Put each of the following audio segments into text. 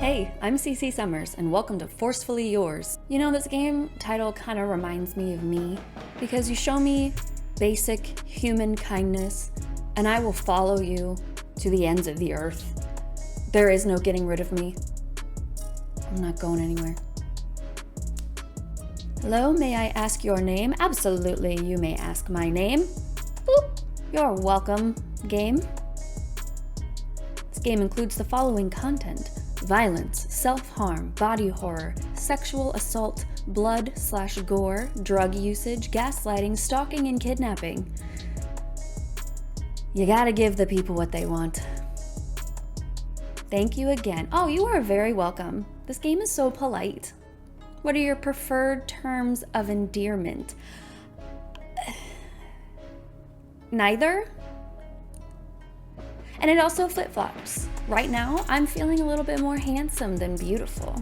Hey, I'm CC Summers, and welcome to Forcefully Yours. You know, this game title kind of reminds me of me, because you show me basic human kindness, and I will follow you to the ends of the earth. There is no getting rid of me. I'm not going anywhere. Hello, may I ask your name? Absolutely, you may ask my name. Boop. You're welcome, game. This game includes the following content: violence, self-harm, body horror, sexual assault, blood/gore, drug usage, gaslighting, stalking, and kidnapping. You gotta give the people what they want. Thank you again. Oh, you are very welcome. This game is so polite. What are your preferred terms of endearment? Neither. And it also flip-flops. Right now, I'm feeling a little bit more handsome than beautiful.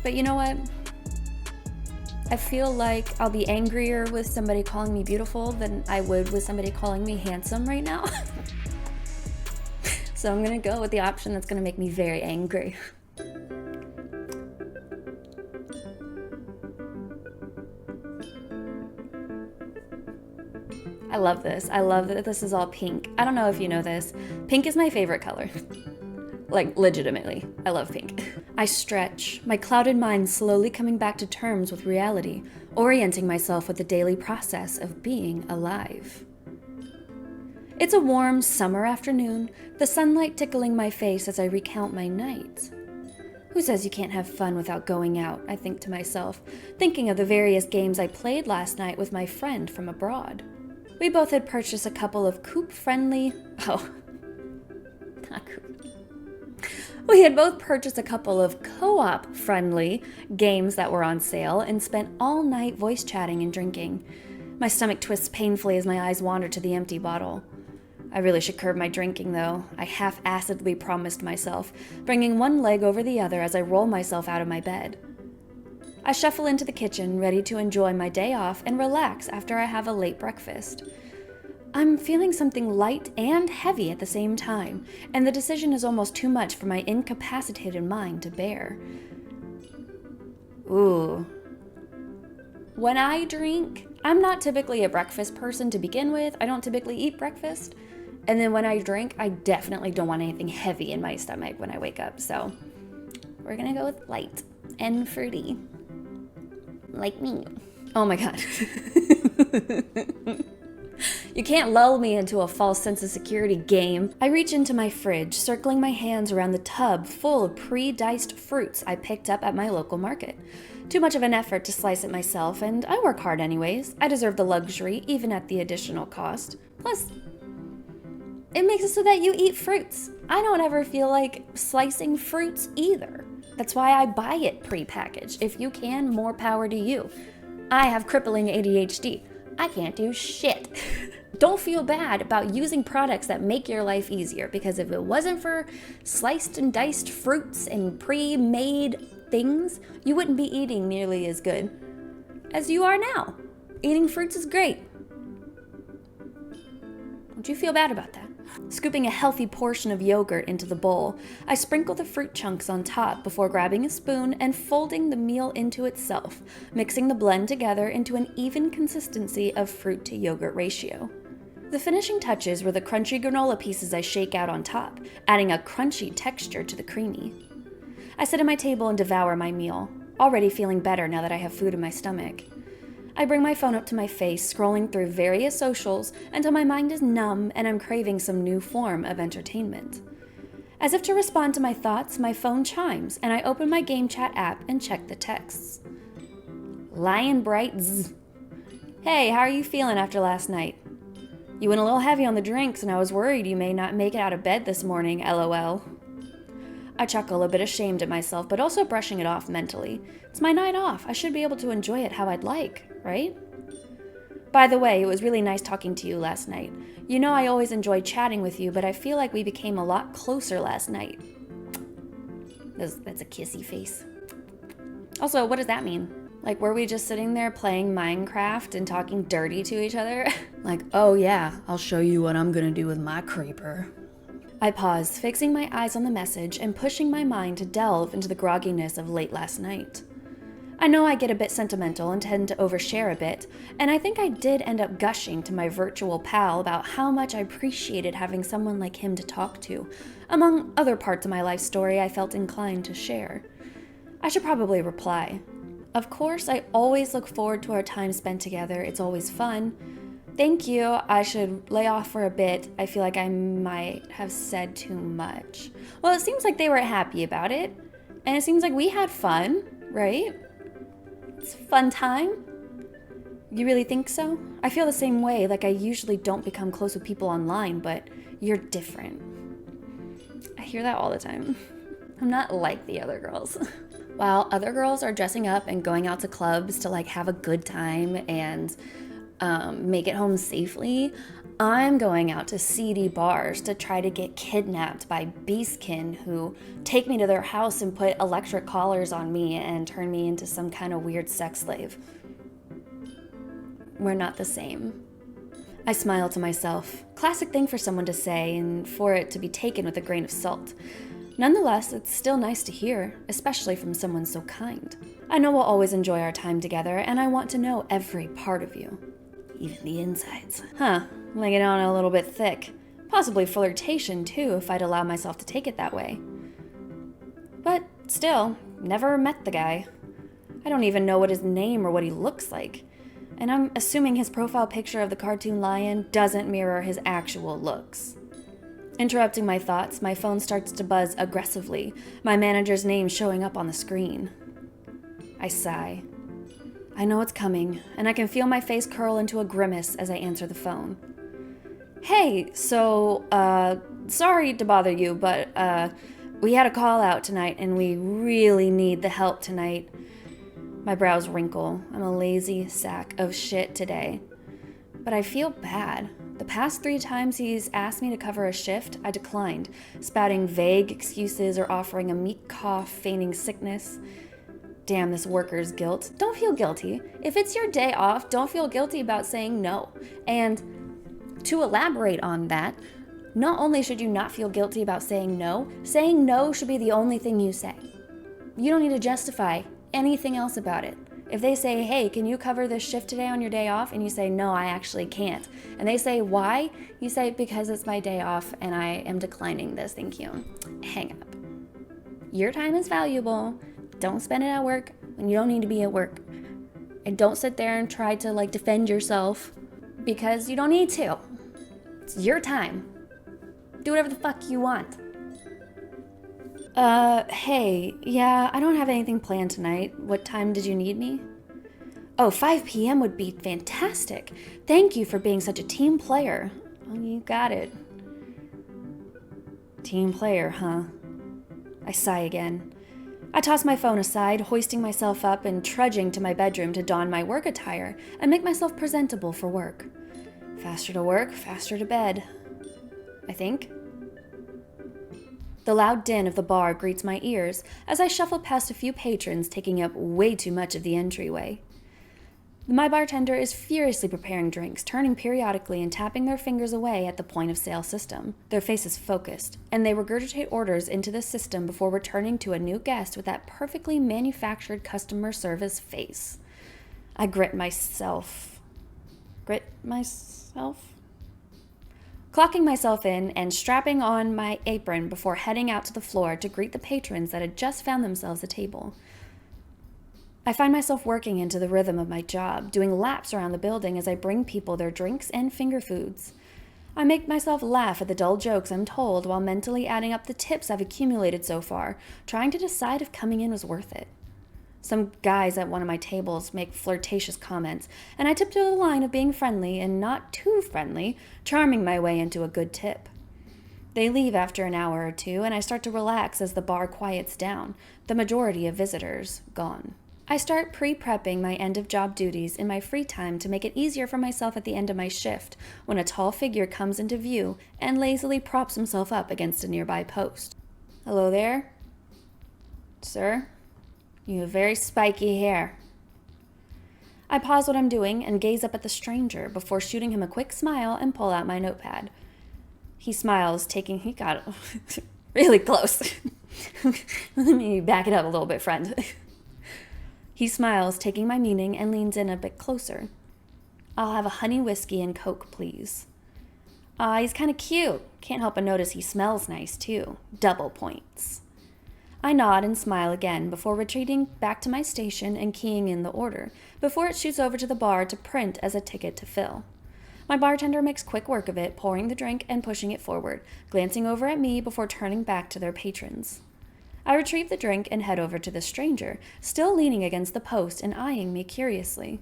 But you know what? I feel like I'll be angrier with somebody calling me beautiful than I would with somebody calling me handsome right now. So I'm gonna go with the option that's gonna make me very angry. I love this. I love that this is all pink. I don't know if you know this. Pink is my favorite color. Like, legitimately. I love pink. I stretch, my clouded mind slowly coming back to terms with reality, orienting myself with the daily process of being alive. It's a warm summer afternoon, the sunlight tickling my face as I recount my night. Who says you can't have fun without going out, I think to myself, thinking of the various games I played last night with my friend from abroad. We both had purchased a couple of We had both purchased a couple of co-op friendly games that were on sale and spent all night voice chatting and drinking. My stomach twists painfully as my eyes wander to the empty bottle. I really should curb my drinking, though, I half-assedly promised myself, bringing one leg over the other as I roll myself out of my bed. I shuffle into the kitchen, ready to enjoy my day off and relax after I have a late breakfast. I'm feeling something light and heavy at the same time, and the decision is almost too much for my incapacitated mind to bear. Ooh. When I drink, I'm not typically a breakfast person to begin with. I don't typically eat breakfast. And then when I drink, I definitely don't want anything heavy in my stomach when I wake up. So we're gonna go with light and fruity. Like me. Oh my God. You can't lull me into a false sense of security, game. I reach into my fridge, circling my hands around the tub full of pre-diced fruits I picked up at my local market. Too much of an effort to slice it myself, and I work hard anyways. I deserve the luxury, even at the additional cost. Plus, it makes it so that you eat fruits. I don't ever feel like slicing fruits either. That's why I buy it pre-packaged. If you can, more power to you. I have crippling ADHD. I can't do shit. Don't feel bad about using products that make your life easier, because if it wasn't for sliced and diced fruits and pre-made things, you wouldn't be eating nearly as good as you are now. Eating fruits is great. Don't you feel bad about that? Scooping a healthy portion of yogurt into the bowl, I sprinkle the fruit chunks on top before grabbing a spoon and folding the meal into itself, mixing the blend together into an even consistency of fruit to yogurt ratio. The finishing touches were the crunchy granola pieces I shake out on top, adding a crunchy texture to the creamy. I sit at my table and devour my meal, already feeling better now that I have food in my stomach. I bring my phone up to my face, scrolling through various socials until my mind is numb and I'm craving some new form of entertainment. As if to respond to my thoughts, my phone chimes and I open my game chat app and check the texts. Lion Bright Zzz. Hey, how are you feeling after last night? You went a little heavy on the drinks and I was worried you may not make it out of bed this morning, LOL. I chuckle, a bit ashamed at myself, but also brushing it off mentally. It's my night off. I should be able to enjoy it how I'd like, right? By the way, it was really nice talking to you last night. You know I always enjoy chatting with you, but I feel like we became a lot closer last night. That's a kissy face. Also, what does that mean? Like, were we just sitting there playing Minecraft and talking dirty to each other? Like, oh yeah, I'll show you what I'm gonna do with my creeper. I pause, fixing my eyes on the message and pushing my mind to delve into the grogginess of late last night. I know I get a bit sentimental and tend to overshare a bit, and I think I did end up gushing to my virtual pal about how much I appreciated having someone like him to talk to, among other parts of my life story I felt inclined to share. I should probably reply. Of course, I always look forward to our time spent together. It's always fun. Thank you. I should lay off for a bit. I feel like I might have said too much. Well, it seems like they were happy about it, and it seems like we had fun, right? It's a fun time. You really think so? I feel the same way, like I usually don't become close with people online, but you're different. I hear that all the time. I'm not like the other girls. While other girls are dressing up and going out to clubs to like have a good time and make it home safely, I'm going out to seedy bars to try to get kidnapped by beastkin who take me to their house and put electric collars on me and turn me into some kind of weird sex slave. We're not the same. I smile to myself. Classic thing for someone to say and for it to be taken with a grain of salt. Nonetheless, it's still nice to hear, especially from someone so kind. I know we'll always enjoy our time together, and I want to know every part of you. Even the insides. Laying on a little bit thick. Possibly flirtation, too, if I'd allow myself to take it that way. But still, never met the guy. I don't even know what his name or what he looks like. And I'm assuming his profile picture of the cartoon lion doesn't mirror his actual looks. Interrupting my thoughts, my phone starts to buzz aggressively, my manager's name showing up on the screen. I sigh. I know it's coming, and I can feel my face curl into a grimace as I answer the phone. Hey, so, sorry to bother you, but, we had a call out tonight, and we really need the help tonight. My brows wrinkle. I'm a lazy sack of shit today. But I feel bad. The past 3 times he's asked me to cover a shift, I declined, spouting vague excuses or offering a meek cough, feigning sickness. Damn this worker's guilt. Don't feel guilty. If it's your day off, don't feel guilty about saying no. And to elaborate on that, not only should you not feel guilty about saying no should be the only thing you say. You don't need to justify anything else about it. If they say, hey, can you cover this shift today on your day off? And you say, no, I actually can't. And they say, why? You say, because it's my day off and I am declining this, thank you. Hang up. Your time is valuable. Don't spend it at work when you don't need to be at work. And don't sit there and try to defend yourself because you don't need to. It's your time. Do whatever the fuck you want. Hey, yeah, I don't have anything planned tonight. What time did you need me? Oh, 5 p.m. would be fantastic. Thank you for being such a team player. Oh, you got it. Team player, huh? I sigh again. I toss my phone aside, hoisting myself up and trudging to my bedroom to don my work attire and make myself presentable for work. Faster to work, faster to bed. I think. The loud din of the bar greets my ears as I shuffle past a few patrons taking up way too much of the entryway. My bartender is furiously preparing drinks, turning periodically and tapping their fingers away at the point-of-sale system. Their faces focused, and they regurgitate orders into the system before returning to a new guest with that perfectly manufactured customer service face. I grit myself. Clocking myself in and strapping on my apron before heading out to the floor to greet the patrons that had just found themselves a table. I find myself working into the rhythm of my job, doing laps around the building as I bring people their drinks and finger foods. I make myself laugh at the dull jokes I'm told while mentally adding up the tips I've accumulated so far, trying to decide if coming in was worth it. Some guys at one of my tables make flirtatious comments, and I tiptoe the line of being friendly and not too friendly, charming my way into a good tip. They leave after an hour or two, and I start to relax as the bar quiets down, the majority of visitors gone. I start pre-prepping my end-of-job duties in my free time to make it easier for myself at the end of my shift when a tall figure comes into view and lazily props himself up against a nearby post. Hello there? Sir? You have very spiky hair. I pause what I'm doing and gaze up at the stranger before shooting him a quick smile and pull out my notepad. He smiles, he got really close. Let me back it up a little bit, friend. He smiles, taking my meaning, and leans in a bit closer. I'll have a honey whiskey and Coke, please. He's kind of cute. Can't help but notice he smells nice, too. Double points. I nod and smile again before retreating back to my station and keying in the order, before it shoots over to the bar to print as a ticket to fill. My bartender makes quick work of it, pouring the drink and pushing it forward, glancing over at me before turning back to their patrons. I retrieve the drink and head over to the stranger, still leaning against the post and eyeing me curiously.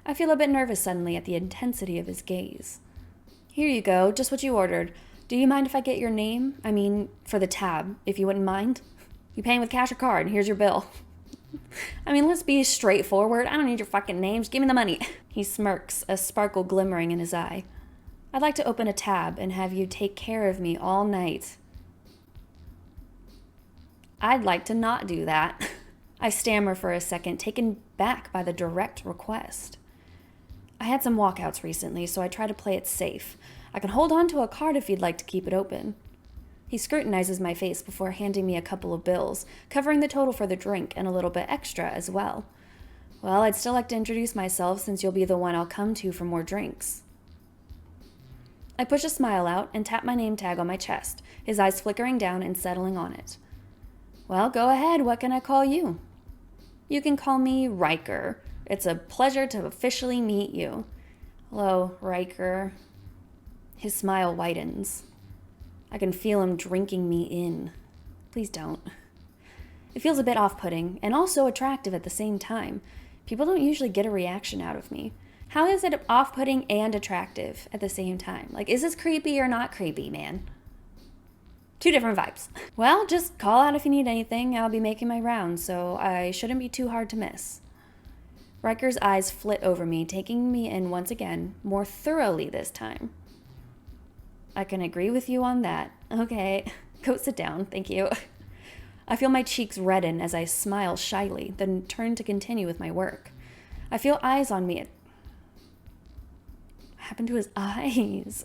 I feel a bit nervous suddenly at the intensity of his gaze. Here you go, just what you ordered. Do you mind if I get your name? I mean, for the tab, if you wouldn't mind. You paying with cash or card? Here's your bill. I mean, let's be straightforward. I don't need your fucking name. Just give me the money. He smirks, a sparkle glimmering in his eye. I'd like to open a tab and have you take care of me all night. I'd like to not do that. I stammer for a second, taken back by the direct request. I had some walkouts recently, so I try to play it safe. I can hold on to a card if you'd like to keep it open. He scrutinizes my face before handing me a couple of bills, covering the total for the drink and a little bit extra as well. Well, I'd still like to introduce myself since you'll be the one I'll come to for more drinks. I push a smile out and tap my name tag on my chest, his eyes flickering down and settling on it. Well, go ahead. What can I call you? You can call me Riker. It's a pleasure to officially meet you. Hello, Riker. His smile widens. I can feel him drinking me in. Please don't. It feels a bit off-putting and also attractive at the same time. People don't usually get a reaction out of me. How is it off-putting and attractive at the same time? Like, is this creepy or not creepy, man? Two different vibes. Well, just call out if you need anything. I'll be making my rounds, so I shouldn't be too hard to miss. Riker's eyes flit over me, taking me in once again, more thoroughly this time. I can agree with you on that. Okay, go sit down, thank you. I feel my cheeks redden as I smile shyly, then turn to continue with my work. I feel eyes on me. What happened to his eyes?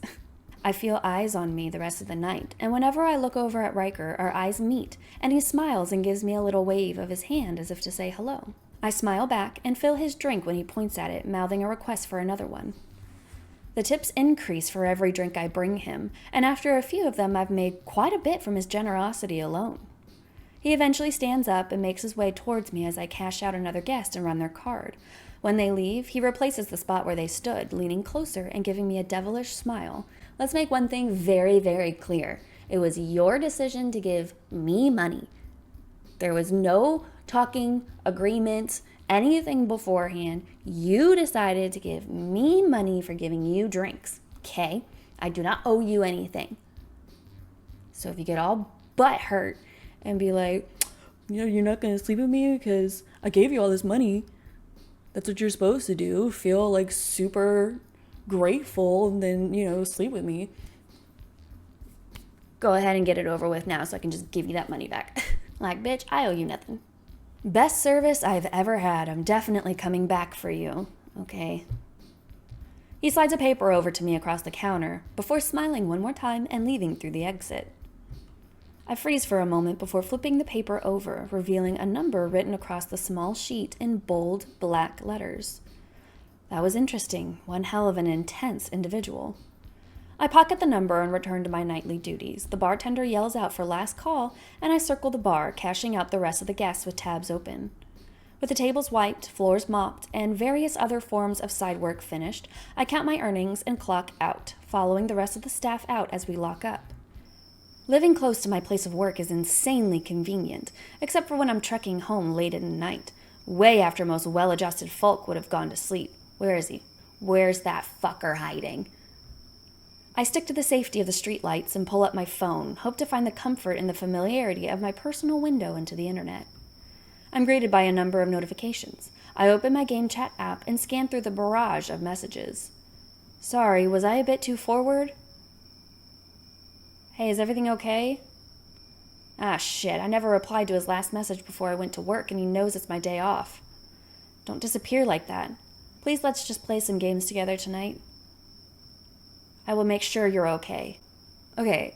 I feel eyes on me the rest of the night, and whenever I look over at Riker, our eyes meet, and he smiles and gives me a little wave of his hand as if to say hello. I smile back and fill his drink when he points at it, mouthing a request for another one. The tips increase for every drink I bring him, and after a few of them I've made quite a bit from his generosity alone. He eventually stands up and makes his way towards me as I cash out another guest and run their card. When they leave, he replaces the spot where they stood, leaning closer and giving me a devilish smile. Let's make one thing very, very clear. It was your decision to give me money. There was no talking, agreement, anything beforehand. You decided to give me money for giving you drinks, okay? I do not owe you anything. So if you get all butthurt and be like, you're not going to sleep with me because I gave you all this money. That's what you're supposed to do. Feel like super grateful and then, sleep with me. Go ahead and get it over with now so I can just give you that money back. Like, bitch, I owe you nothing. Best service I've ever had. I'm definitely coming back for you. Okay. He slides a paper over to me across the counter before smiling one more time and leaving through the exit. I freeze for a moment before flipping the paper over, revealing a number written across the small sheet in bold black letters. That was interesting. One hell of an intense individual. I pocket the number and return to my nightly duties. The bartender yells out for last call, and I circle the bar, cashing out the rest of the guests with tabs open. With the tables wiped, floors mopped, and various other forms of side work finished, I count my earnings and clock out, following the rest of the staff out as we lock up. Living close to my place of work is insanely convenient, except for when I'm trekking home late at night, way after most well-adjusted folk would have gone to sleep. Where is he? Where's that fucker hiding? I stick to the safety of the streetlights and pull up my phone, hope to find the comfort in the familiarity of my personal window into the internet. I'm greeted by a number of notifications. I open my game chat app and scan through the barrage of messages. Sorry, was I a bit too forward? Hey, is everything okay? Ah, shit, I never replied to his last message before I went to work, and he knows it's my day off. Don't disappear like that. Please let's just play some games together tonight. I will make sure you're okay. Okay,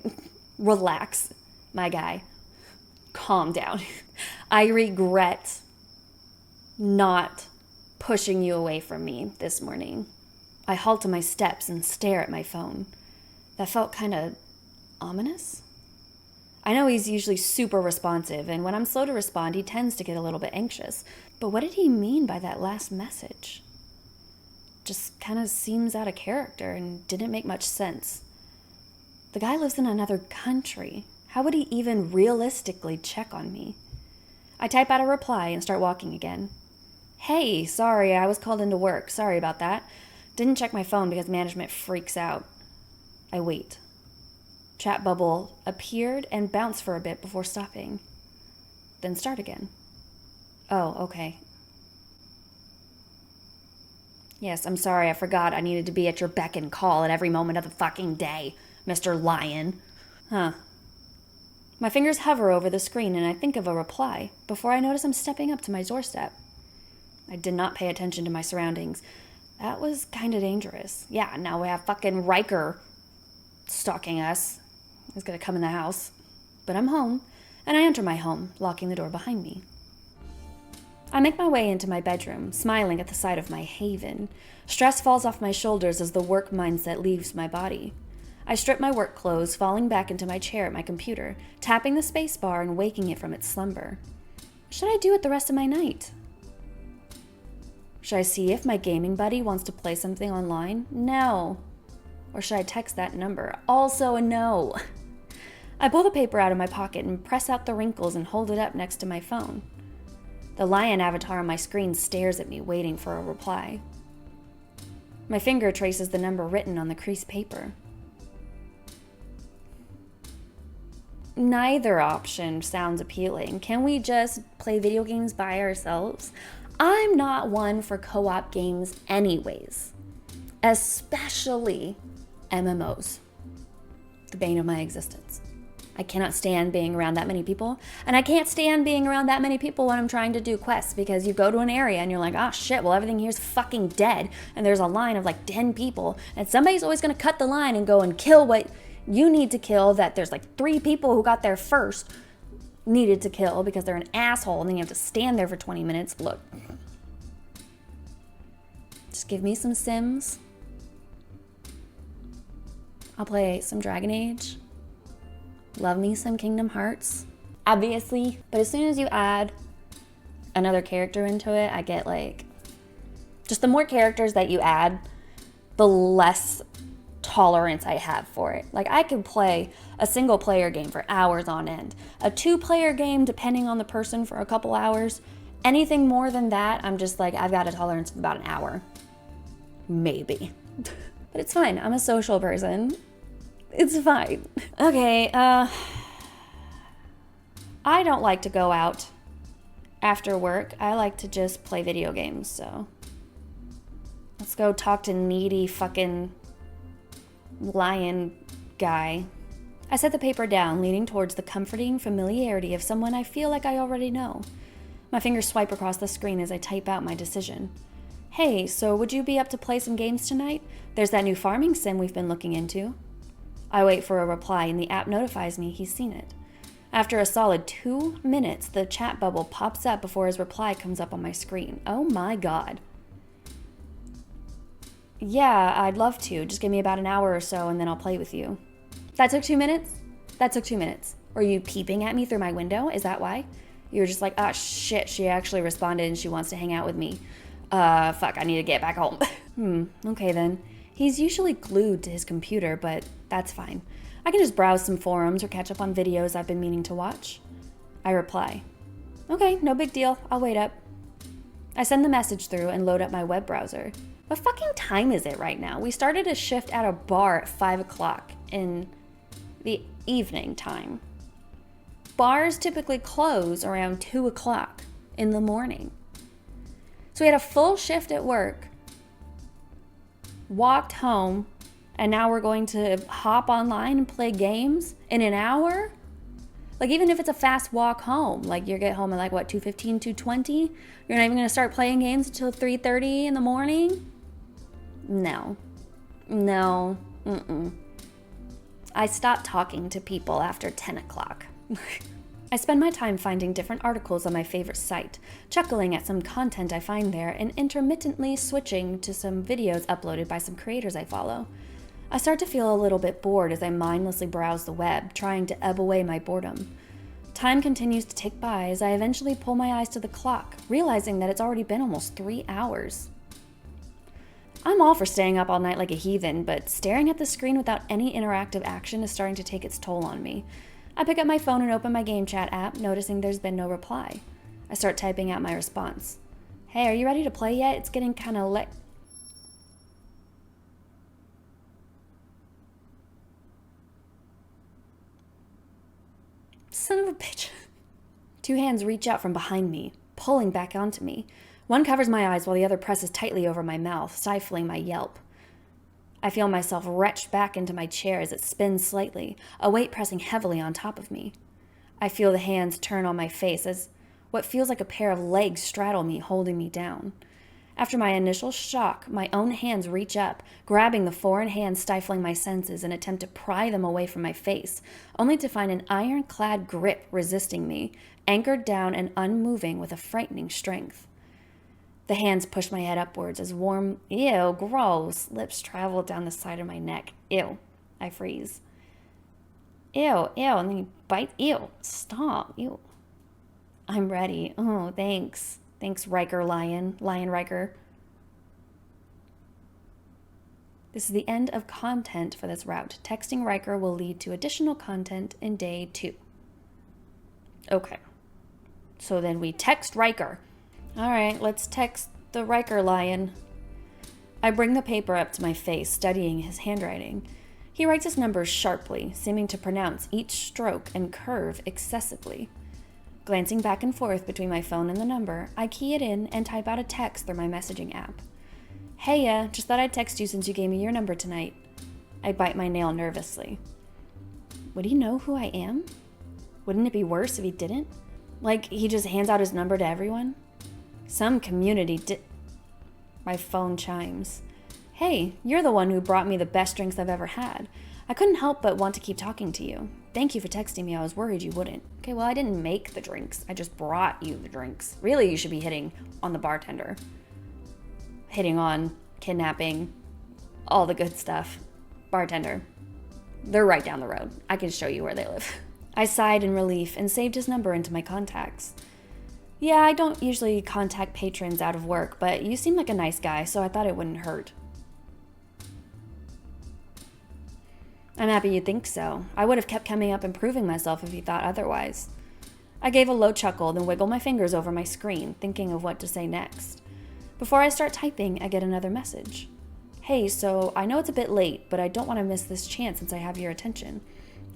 relax, my guy. Calm down. I regret not pushing you away from me this morning. I halt to my steps and stare at my phone. That felt kind of ominous. I know he's usually super responsive, and when I'm slow to respond, he tends to get a little bit anxious. But what did he mean by that last message? Just kind of seems out of character and didn't make much sense. The guy lives in another country. How would he even realistically check on me? I type out a reply and start walking again. Hey, sorry, I was called into work. Sorry about that. Didn't check my phone because management freaks out. I wait. Chat bubble appeared and bounced for a bit before stopping. Then start again. Oh, okay. Yes, I'm sorry, I forgot I needed to be at your beck and call at every moment of the fucking day, Mr. Lion. Huh. My fingers hover over the screen and I think of a reply before I notice I'm stepping up to my doorstep. I did not pay attention to my surroundings. That was kind of dangerous. Yeah, now we have fucking Riker stalking us. He's gonna come in the house. But I'm home, and I enter my home, locking the door behind me. I make my way into my bedroom, smiling at the sight of my haven. Stress falls off my shoulders as the work mindset leaves my body. I strip my work clothes, falling back into my chair at my computer, tapping the space bar and waking it from its slumber. What should I do with the rest of my night? Should I see if my gaming buddy wants to play something online? No. Or should I text that number? Also a no. I pull the paper out of my pocket and press out the wrinkles and hold it up next to my phone. The lion avatar on my screen stares at me, waiting for a reply. My finger traces the number written on the creased paper. Neither option sounds appealing. Can we just play video games by ourselves? I'm not one for co-op games anyways. Especially MMOs. The bane of my existence. I cannot stand being around that many people, and I can't stand being around that many people when I'm trying to do quests, because you go to an area and you're like, oh shit, well everything here's fucking dead, and there's a line of like 10 people, and somebody's always gonna cut the line and go and kill what you need to kill, that there's like 3 people who got there first needed to kill because they're an asshole, and then you have to stand there for 20 minutes. Look. Just give me some Sims. I'll play some Dragon Age. Love me some Kingdom Hearts, obviously. But as soon as you add another character into it, I get like, just the more characters that you add, the less tolerance I have for it. Like I could play a single player game for hours on end. A 2-player game, depending on the person, for a couple hours. Anything more than that, I'm just like, I've got a tolerance of about an hour. Maybe. But it's fine. I'm a social person. It's fine. Okay, I don't like to go out after work. I like to just play video games, so let's go talk to needy fucking lion guy. I set the paper down, leaning towards the comforting familiarity of someone I feel like I already know. My fingers swipe across the screen as I type out my decision. Hey, so would you be up to play some games tonight? There's that new farming sim we've been looking into. I wait for a reply and the app notifies me he's seen it. After a solid 2 minutes, the chat bubble pops up before his reply comes up on my screen. Oh my god. Yeah, I'd love to. Just give me about an hour or so and then I'll play with you. That took 2 minutes? That took 2 minutes. Were you peeping at me through my window? Is that why? You were just like, ah, shit, she actually responded and she wants to hang out with me. Fuck, I need to get back home. Okay then. He's usually glued to his computer, but that's fine. I can just browse some forums or catch up on videos I've been meaning to watch. I reply. Okay, no big deal. I'll wait up. I send the message through and load up my web browser. What fucking time is it right now? We started a shift at a bar at 5 o'clock in the evening time. Bars typically close around 2 o'clock in the morning. So we had a full shift at work, walked home, and now we're going to hop online and play games in an hour? Like, even if it's a fast walk home, like you get home at like, what, 2:15, 2:20? You're not even going to start playing games until 3:30 in the morning? No. I stop talking to people after 10 o'clock. I spend my time finding different articles on my favorite site, chuckling at some content I find there, and intermittently switching to some videos uploaded by some creators I follow. I start to feel a little bit bored as I mindlessly browse the web, trying to ebb away my boredom. Time continues to tick by as I eventually pull my eyes to the clock, realizing that it's already been almost 3 hours. I'm all for staying up all night like a heathen, but staring at the screen without any interactive action is starting to take its toll on me. I pick up my phone and open my game chat app, noticing there's been no reply. I start typing out my response. Hey, are you ready to play yet? It's getting kind of late. Son of a bitch. 2 hands reach out from behind me, pulling back onto me. One covers my eyes while the other presses tightly over my mouth, stifling my yelp. I feel myself wrenched back into my chair as it spins slightly, a weight pressing heavily on top of me. I feel the hands turn on my face as what feels like a pair of legs straddle me, holding me down. After my initial shock, my own hands reach up, grabbing the foreign hands stifling my senses and attempt to pry them away from my face, only to find an ironclad grip resisting me, anchored down and unmoving with a frightening strength. The hands push my head upwards as warm, ew, gross, lips travel down the side of my neck. Ew, I freeze. Ew, and then you bite, ew, stop, ew. I'm ready. Oh, thanks. Thanks, Riker Lion Riker. This is the end of content for this route. Texting Riker will lead to additional content in day 2. Okay. So then we text Riker. All right, let's text the Riker Lion. I bring the paper up to my face, studying his handwriting. He writes his numbers sharply, seeming to pronounce each stroke and curve excessively. Glancing back and forth between my phone and the number, I key it in and type out a text through my messaging app. Hey, just thought I'd text you since you gave me your number tonight. I bite my nail nervously. Would he know who I am? Wouldn't it be worse if he didn't? Like, he just hands out his number to everyone? Some community My phone chimes. Hey, you're the one who brought me the best drinks I've ever had. I couldn't help but want to keep talking to you. Thank you for texting me. I was worried you wouldn't. Okay, well, I didn't make the drinks. I just brought you the drinks. Really, you should be hitting on the bartender. Hitting on, kidnapping, all the good stuff. Bartender. They're right down the road. I can show you where they live. I sighed in relief and saved his number into my contacts. Yeah, I don't usually contact patrons out of work, but you seem like a nice guy, so I thought it wouldn't hurt. I'm happy you think so. I would have kept coming up and proving myself if you thought otherwise. I gave a low chuckle, then wiggled my fingers over my screen, thinking of what to say next. Before I start typing, I get another message. Hey, so I know it's a bit late, but I don't want to miss this chance since I have your attention.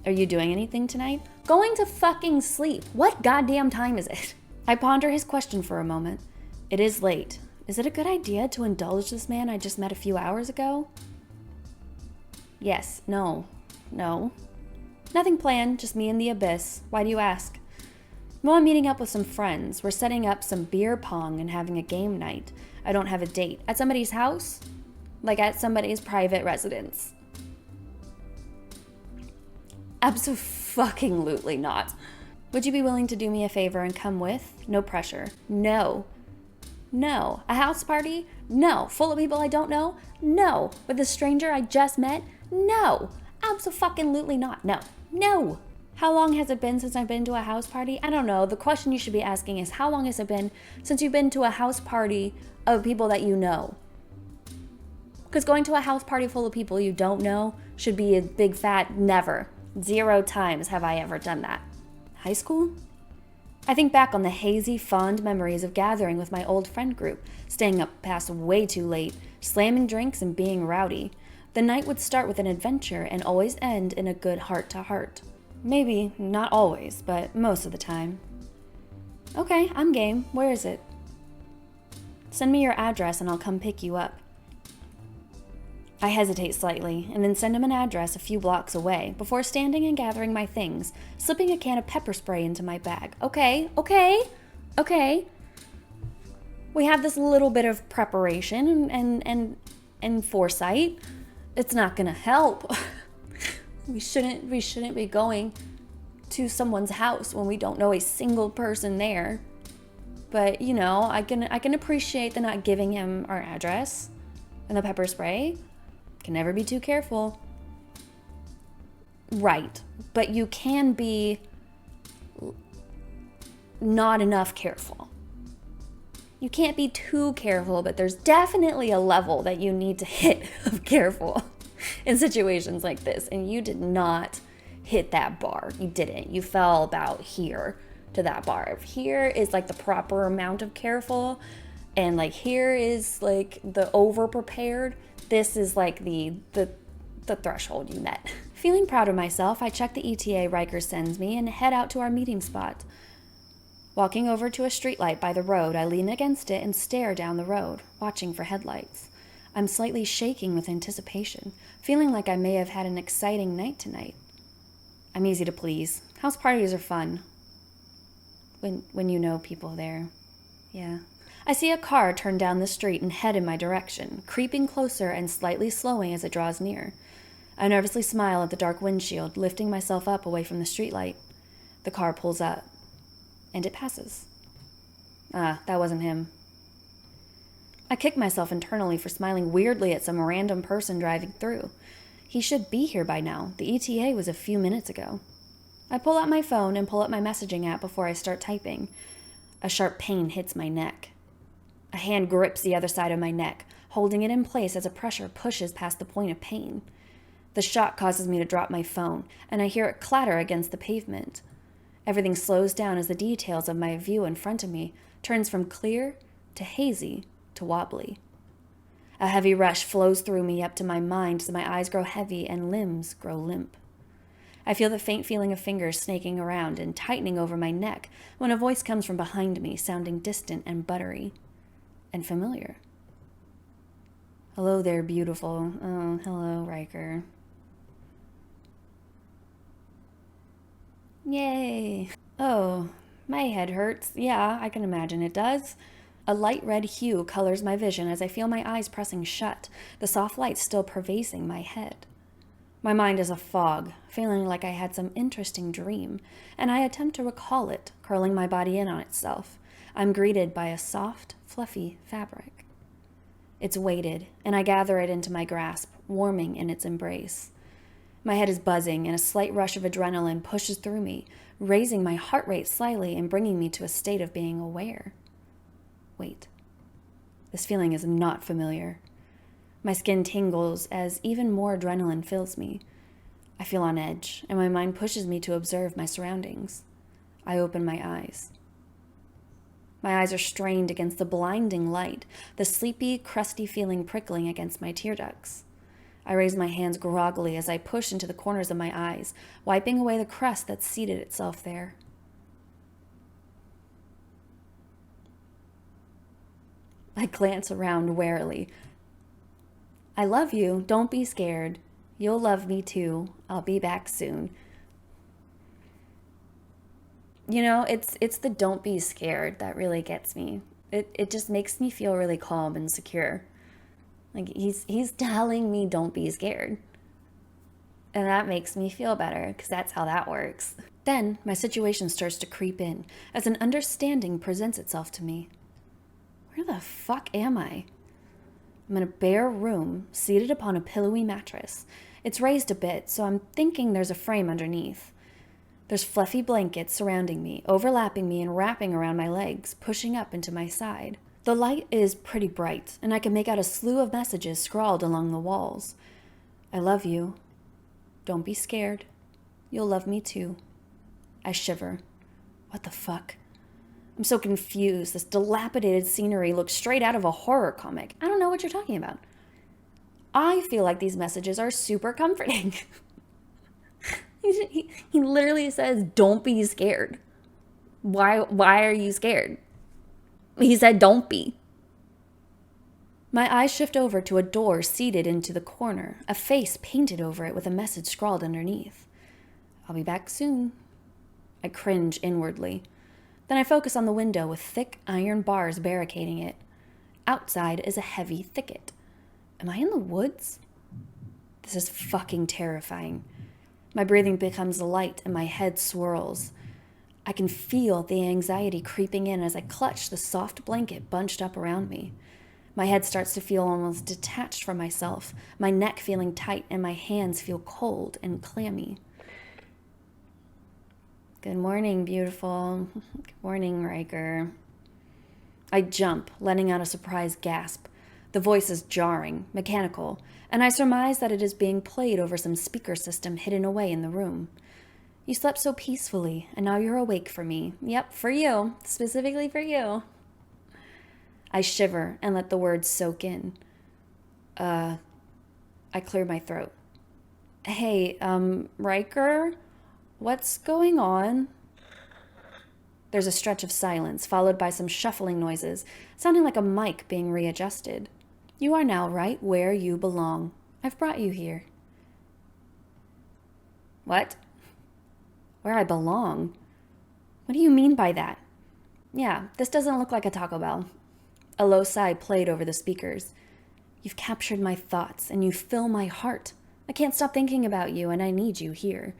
Are you doing anything tonight? Going to fucking sleep. What goddamn time is it? I ponder his question for a moment. It is late. Is it a good idea to indulge this man I just met a few hours ago? Yes, no. Nothing planned, just me and the abyss. Why do you ask? Well, I'm meeting up with some friends. We're setting up some beer pong and having a game night. I don't have a date. At somebody's house? Like at somebody's private residence. Abso-fucking-lutely not. Would you be willing to do me a favor and come with? No pressure. No. A house party? No. Full of people I don't know? No. With a stranger I just met? No. Abso-fucking-lutely not. No. How long has it been since I've been to a house party? I don't know. The question you should be asking is, how long has it been since you've been to a house party of people that you know? Because going to a house party full of people you don't know should be a big fat never. 0 times have I ever done that. High school? I think back on the hazy, fond memories of gathering with my old friend group, staying up past way too late, slamming drinks and being rowdy. The night would start with an adventure and always end in a good heart-to-heart. Maybe, not always, but most of the time. Okay, I'm game. Where is it? Send me your address and I'll come pick you up. I hesitate slightly, and then send him an address a few blocks away, before standing and gathering my things, slipping a can of pepper spray into my bag. Okay. We have this little bit of preparation and foresight. It's not gonna help. We shouldn't be going to someone's house when we don't know a single person there. But, you know, I can appreciate the not giving him our address and the pepper spray. Can never be too careful. Right. But you can be not enough careful. You can't be too careful, but there's definitely a level that you need to hit of careful in situations like this. And you did not hit that bar. You didn't. You fell about here to that bar. If here is like the proper amount of careful, and like here is like the over prepared, this is like the threshold you met. Feeling proud of myself, I check the ETA Riker sends me and head out to our meeting spot. Walking over to a streetlight by the road, I lean against it and stare down the road, watching for headlights. I'm slightly shaking with anticipation, feeling like I may have had an exciting night tonight. I'm easy to please. House parties are fun. When you know people there. Yeah. I see a car turn down the street and head in my direction, creeping closer and slightly slowing as it draws near. I nervously smile at the dark windshield, lifting myself up away from the streetlight. The car pulls up. And it passes. That wasn't him. I kick myself internally for smiling weirdly at some random person driving through. He should be here by now. The ETA was a few minutes ago. I pull out my phone and pull up my messaging app before I start typing. A sharp pain hits my neck. A hand grips the other side of my neck, holding it in place as a pressure pushes past the point of pain. The shock causes me to drop my phone, and I hear it clatter against the pavement. Everything slows down as the details of my view in front of me turns from clear to hazy to wobbly. A heavy rush flows through me up to my mind as my eyes grow heavy and limbs grow limp. I feel the faint feeling of fingers snaking around and tightening over my neck when a voice comes from behind me, sounding distant and buttery and familiar. Hello there, beautiful. Oh, hello, Riker. Yay. Oh, my head hurts. Yeah, I can imagine it does. A light red hue colors my vision as I feel my eyes pressing shut, the soft light still pervading my head. My mind is a fog, feeling like I had some interesting dream, and I attempt to recall it, curling my body in on itself. I'm greeted by a soft, fluffy fabric. It's weighted, and I gather it into my grasp, warming in its embrace. My head is buzzing, and a slight rush of adrenaline pushes through me, raising my heart rate slightly and bringing me to a state of being aware. Wait. This feeling is not familiar. My skin tingles as even more adrenaline fills me. I feel on edge, and my mind pushes me to observe my surroundings. I open my eyes. My eyes are strained against the blinding light, the sleepy, crusty feeling prickling against my tear ducts. I raise my hands groggily as I push into the corners of my eyes, wiping away the crust that seated itself there. I glance around warily. I love you. Don't be scared. You'll love me too. I'll be back soon. You know, it's the don't be scared that really gets me. It just makes me feel really calm and secure. Like he's telling me don't be scared. And that makes me feel better because that's how that works. Then my situation starts to creep in as an understanding presents itself to me. Where the fuck am I? I'm in a bare room, seated upon a pillowy mattress. It's raised a bit, so I'm thinking there's a frame underneath. There's fluffy blankets surrounding me, overlapping me and wrapping around my legs, pushing up into my side. The light is pretty bright, and I can make out a slew of messages scrawled along the walls. I love you. Don't be scared. You'll love me too. I shiver. What the fuck? I'm so confused. This dilapidated scenery looks straight out of a horror comic. I don't know what you're talking about. I feel like these messages are super comforting. He literally says, don't be scared. Why are you scared? He said, don't be. My eyes shift over to a door seated into the corner, a face painted over it with a message scrawled underneath. I'll be back soon. I cringe inwardly. Then I focus on the window with thick iron bars barricading it. Outside is a heavy thicket. Am I in the woods? This is fucking terrifying. My breathing becomes light and my head swirls. I can feel the anxiety creeping in as I clutch the soft blanket bunched up around me. My head starts to feel almost detached from myself, my neck feeling tight and my hands feel cold and clammy. Good morning, beautiful. Good morning, Riker. I jump, letting out a surprised gasp. The voice is jarring, mechanical, and I surmise that it is being played over some speaker system hidden away in the room. You slept so peacefully, and now you're awake for me. Yep, for you. Specifically for you. I shiver and let the words soak in. I clear my throat. Hey, Riker? What's going on? There's a stretch of silence, followed by some shuffling noises, sounding like a mic being readjusted. You are now right where you belong. I've brought you here. What? Where I belong? What do you mean by that? Yeah, this doesn't look like a Taco Bell. A low sigh played over the speakers. You've captured my thoughts, and you fill my heart. I can't stop thinking about you, and I need you here.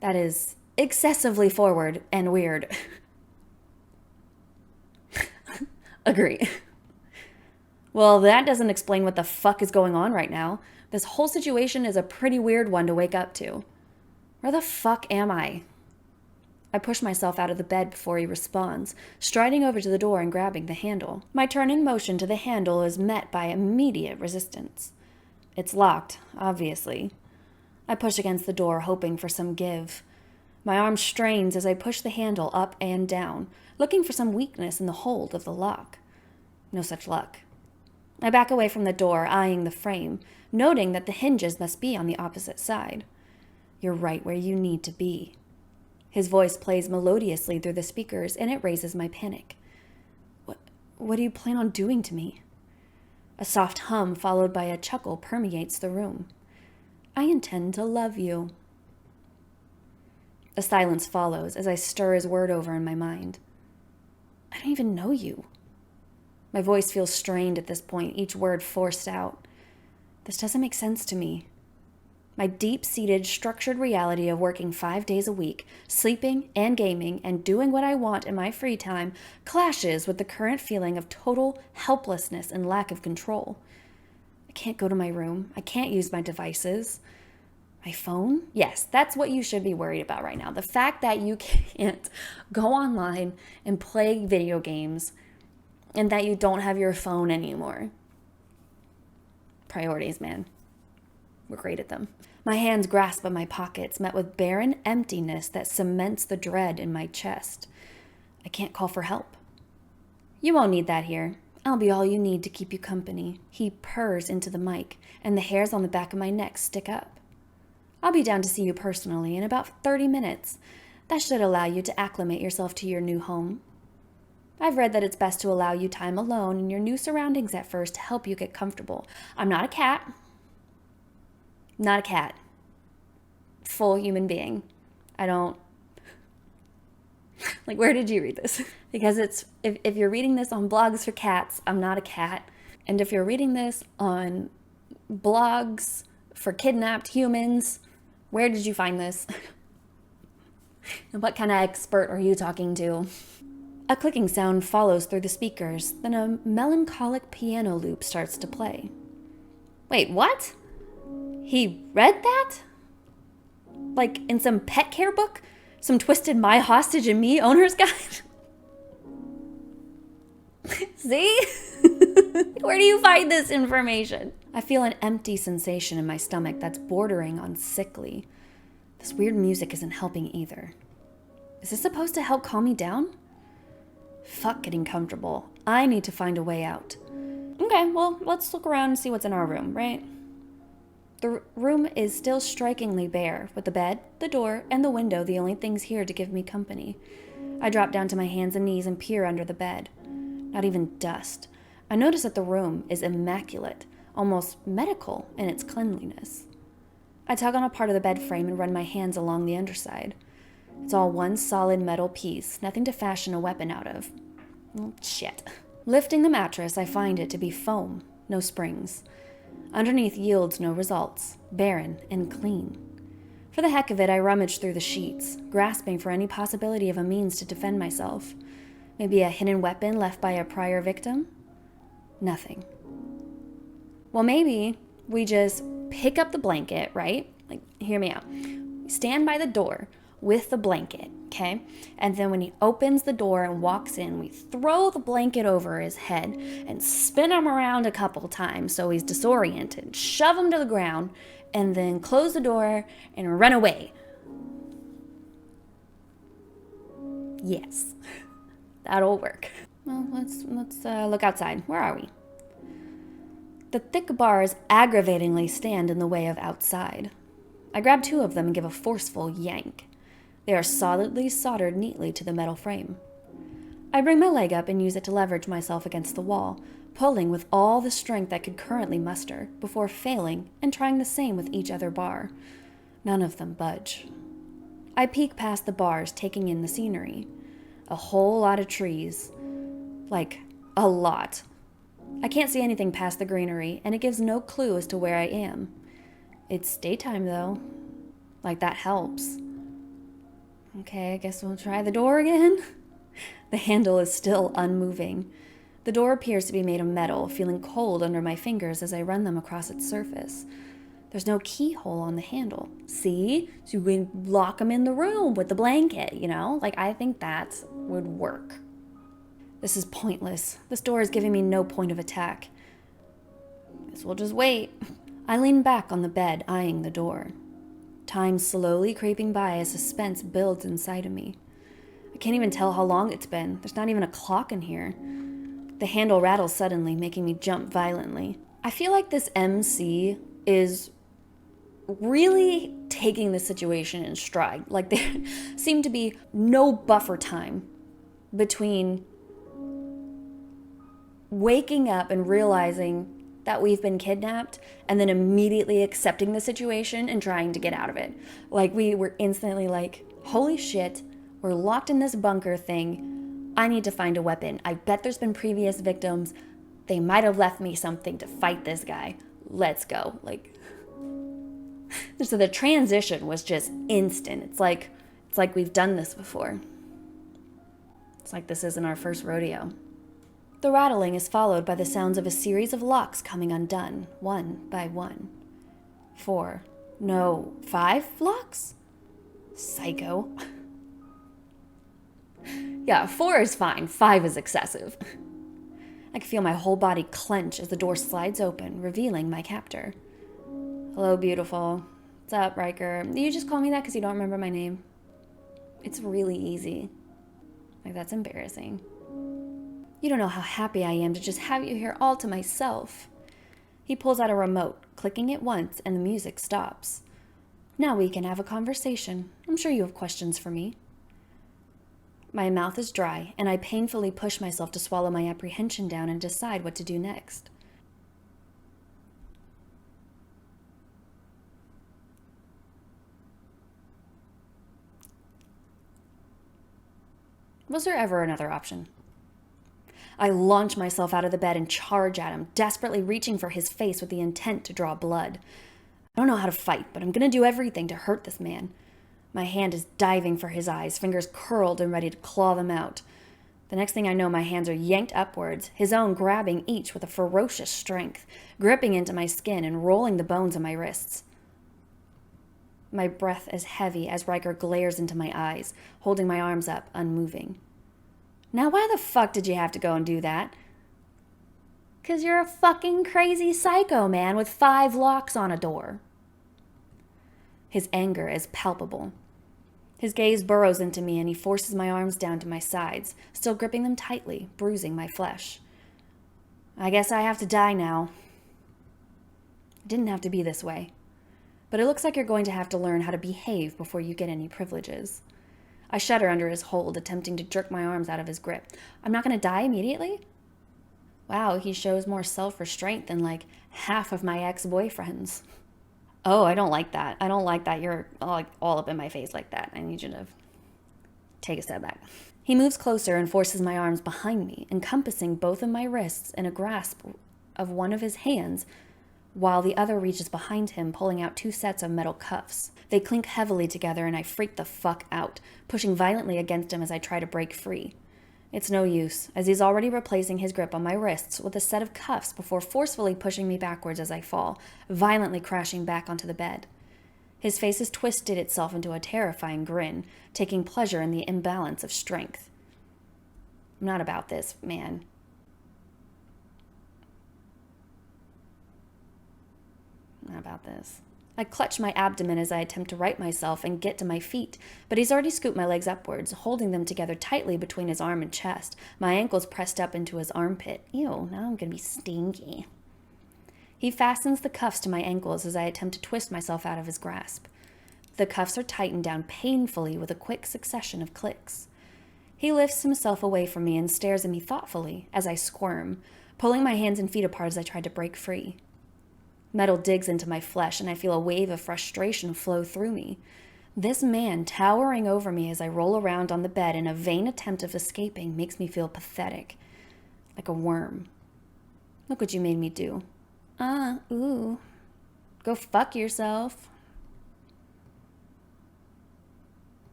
That is excessively forward and weird. Agree. Well, that doesn't explain what the fuck is going on right now. This whole situation is a pretty weird one to wake up to. Where the fuck am I? I push myself out of the bed before he responds, striding over to the door and grabbing the handle. My turning motion to the handle is met by immediate resistance. It's locked, obviously. I push against the door, hoping for some give. My arm strains as I push the handle up and down, looking for some weakness in the hold of the lock. No such luck. I back away from the door, eyeing the frame, noting that the hinges must be on the opposite side. You're right where you need to be. His voice plays melodiously through the speakers, and it raises my panic. What do you plan on doing to me? A soft hum followed by a chuckle permeates the room. I intend to love you. A silence follows as I stir his word over in my mind. I don't even know you. My voice feels strained at this point, each word forced out. This doesn't make sense to me. My deep-seated, structured reality of working 5 days a week, sleeping and gaming and doing what I want in my free time clashes with the current feeling of total helplessness and lack of control. I can't go to my room. I can't use my devices. My phone? Yes, that's what you should be worried about right now. The fact that you can't go online and play video games and that you don't have your phone anymore. Priorities, man. We're great at them. My hands grasp at my pockets, met with barren emptiness that cements the dread in my chest. I can't call for help. You won't need that here. I'll be all you need to keep you company. He purrs into the mic, and the hairs on the back of my neck stick up. I'll be down to see you personally in about 30 minutes. That should allow you to acclimate yourself to your new home. I've read that it's best to allow you time alone in your new surroundings at first to help you get comfortable. I'm not a cat. Not a cat. Full human being. I don't... Like, where did you read this? Because it's... If you're reading this on blogs for cats, I'm not a cat. And if you're reading this on blogs for kidnapped humans, where did you find this? And what kind of expert are you talking to? A clicking sound follows through the speakers, then a melancholic piano loop starts to play. Wait, what? He read that? Like in some pet care book? Some twisted My Hostage and Me owner's guide? See? Where do you find this information? I feel an empty sensation in my stomach that's bordering on sickly. This weird music isn't helping either. Is this supposed to help calm me down? Fuck getting comfortable. I need to find a way out. Okay, well, let's look around and see what's in our room, right? The room is still strikingly bare, with the bed, the door, and the window the only things here to give me company. I drop down to my hands and knees and peer under the bed. Not even dust. I notice that the room is immaculate, almost medical in its cleanliness. I tug on a part of the bed frame and run my hands along the underside. It's all one solid metal piece, nothing to fashion a weapon out of. Well, shit. Lifting the mattress, I find it to be foam, no springs. Underneath yields no results, barren and clean. For the heck of it, I rummaged through the sheets, grasping for any possibility of a means to defend myself. Maybe a hidden weapon left by a prior victim? Nothing. Well, maybe we just pick up the blanket, right? Like, hear me out. Stand by the door with the blanket, okay? And then when he opens the door and walks in, we throw the blanket over his head and spin him around a couple times so he's disoriented, shove him to the ground, and then close the door and run away. Yes, that'll work. Well, let's look outside. Where are we? The thick bars aggravatingly stand in the way of outside. I grab 2 of them and give a forceful yank. They are solidly soldered neatly to the metal frame. I bring my leg up and use it to leverage myself against the wall, pulling with all the strength I could currently muster, before failing and trying the same with each other bar. None of them budge. I peek past the bars, taking in the scenery. A whole lot of trees. Like, a lot. I can't see anything past the greenery, and it gives no clue as to where I am. It's daytime, though. Like, that helps. Okay, I guess we'll try the door again. The handle is still unmoving. The door appears to be made of metal, feeling cold under my fingers as I run them across its surface. There's no keyhole on the handle. See? So you can lock them in the room with the blanket, you know? Like, I think that would work. This is pointless. This door is giving me no point of attack. Guess we'll just wait. I lean back on the bed, eyeing the door. Time slowly creeping by as suspense builds inside of me. I can't even tell how long it's been. There's not even a clock in here. The handle rattles suddenly, making me jump violently. I feel like this MC is really taking the situation in stride. Like, there seemed to be no buffer time between waking up and realizing that we've been kidnapped and then immediately accepting the situation and trying to get out of it. Like, we were instantly like, holy shit, we're locked in this bunker thing. I need to find a weapon. I bet there's been previous victims. They might have left me something to fight this guy. Let's go. Like, so the transition was just instant. It's like we've done this before. It's like this isn't our first rodeo. The rattling is followed by the sounds of a series of locks coming undone, one by one. 4, no, 5 locks? Psycho. Yeah, 4 is fine, 5 is excessive. I can feel my whole body clench as the door slides open, revealing my captor. Hello, beautiful. What's up, Riker? Do you just call me that because you don't remember my name? It's really easy. Like, that's embarrassing. You don't know how happy I am to just have you here all to myself. He pulls out a remote, clicking it once, and the music stops. Now we can have a conversation. I'm sure you have questions for me. My mouth is dry, and I painfully push myself to swallow my apprehension down and decide what to do next. Was there ever another option? I launch myself out of the bed and charge at him, desperately reaching for his face with the intent to draw blood. I don't know how to fight, but I'm going to do everything to hurt this man. My hand is diving for his eyes, fingers curled and ready to claw them out. The next thing I know, my hands are yanked upwards, his own grabbing each with a ferocious strength, gripping into my skin and rolling the bones of my wrists. My breath is heavy as Riker glares into my eyes, holding my arms up, unmoving. Now why the fuck did you have to go and do that? 'Cause you're a fucking crazy psycho, man, with 5 locks on a door. His anger is palpable. His gaze burrows into me and he forces my arms down to my sides, still gripping them tightly, bruising my flesh. I guess I have to die now. It didn't have to be this way. But it looks like you're going to have to learn how to behave before you get any privileges. I shudder under his hold, attempting to jerk my arms out of his grip. I'm not going to die immediately? Wow, he shows more self-restraint than like half of my ex-boyfriends. Oh, I don't like that. I don't like that you're like all up in my face like that. I need you to take a step back. He moves closer and forces my arms behind me, encompassing both of my wrists in a grasp of one of his hands while the other reaches behind him, pulling out 2 sets of metal cuffs. They clink heavily together and I freak the fuck out, pushing violently against him as I try to break free. It's no use, as he's already replacing his grip on my wrists with a set of cuffs before forcefully pushing me backwards as I fall, violently crashing back onto the bed. His face has twisted itself into a terrifying grin, taking pleasure in the imbalance of strength. I'm not about this, man. Not about this. I clutch my abdomen as I attempt to right myself and get to my feet, but he's already scooped my legs upwards, holding them together tightly between his arm and chest, my ankles pressed up into his armpit. Ew, now I'm gonna be stinky. He fastens the cuffs to my ankles as I attempt to twist myself out of his grasp. The cuffs are tightened down painfully with a quick succession of clicks. He lifts himself away from me and stares at me thoughtfully as I squirm, pulling my hands and feet apart as I try to break free. Metal digs into my flesh, and I feel a wave of frustration flow through me. This man towering over me as I roll around on the bed in a vain attempt of escaping makes me feel pathetic, like a worm. Look what you made me do. Ooh. Go fuck yourself.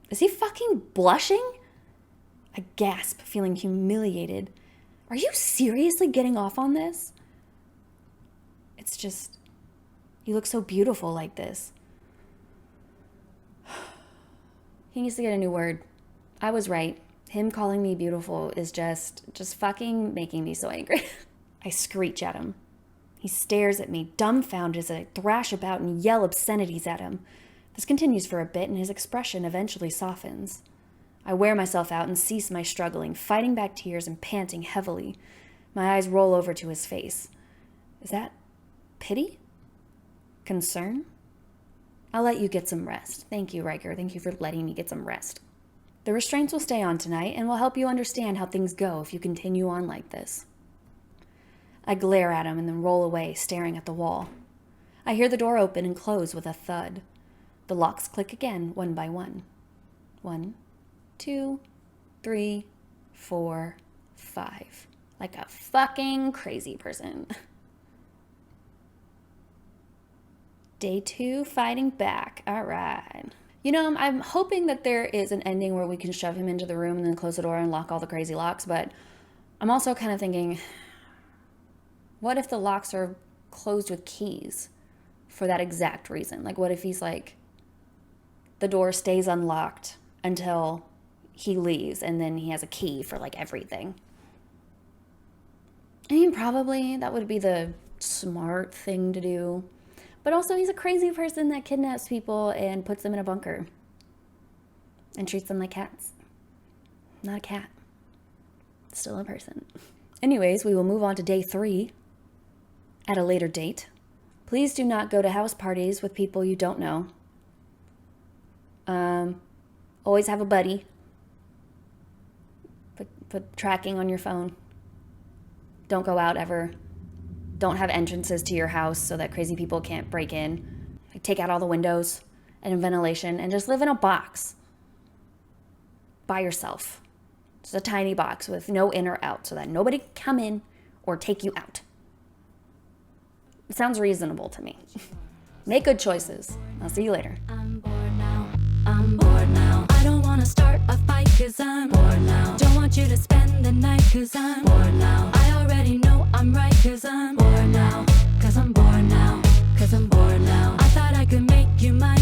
Is he fucking blushing? I gasp, feeling humiliated. Are you seriously getting off on this? It's just, you look so beautiful like this. He needs to get a new word. I was right. Him calling me beautiful is just fucking making me so angry. I screech at him. He stares at me, dumbfounded as I thrash about and yell obscenities at him. This continues for a bit and his expression eventually softens. I wear myself out and cease my struggling, fighting back tears and panting heavily. My eyes roll over to his face. Is that pity? Concern? I'll let you get some rest. Thank you, Riker. Thank you for letting me get some rest. The restraints will stay on tonight and will help you understand how things go if you continue on like this. I glare at him and then roll away, staring at the wall. I hear the door open and close with a thud. The locks click again, one by one. 1, 2, 3, 4, 5. Like a fucking crazy person. Day 2, fighting back. All right. You know, I'm hoping that there is an ending where we can shove him into the room and then close the door and lock all the crazy locks, but I'm also kind of thinking, what if the locks are closed with keys for that exact reason? Like, what if he's like, the door stays unlocked until he leaves and then he has a key for like everything? I mean, probably that would be the smart thing to do. But also, he's a crazy person that kidnaps people and puts them in a bunker and treats them like cats. Not a cat. Still a person. Anyways, we will move on to day 3 at a later date. Please do not go to house parties with people you don't know. Always have a buddy. Put tracking on your phone. Don't go out ever. Don't have entrances to your house so that crazy people can't break in. Like, take out all the windows and ventilation and just live in a box by yourself. Just a tiny box with no in or out so that nobody can come in or take you out. It sounds reasonable to me. Make good choices. I'll see you later. I'm bored now. I'm bored now. I don't wanna start a fight 'cause I'm bored now. Don't want you to spend the night 'cause I'm bored now. I already know I'm right 'cause I'm bored now. 'Cause I'm bored now. 'Cause I'm bored now. I thought I could make you mine.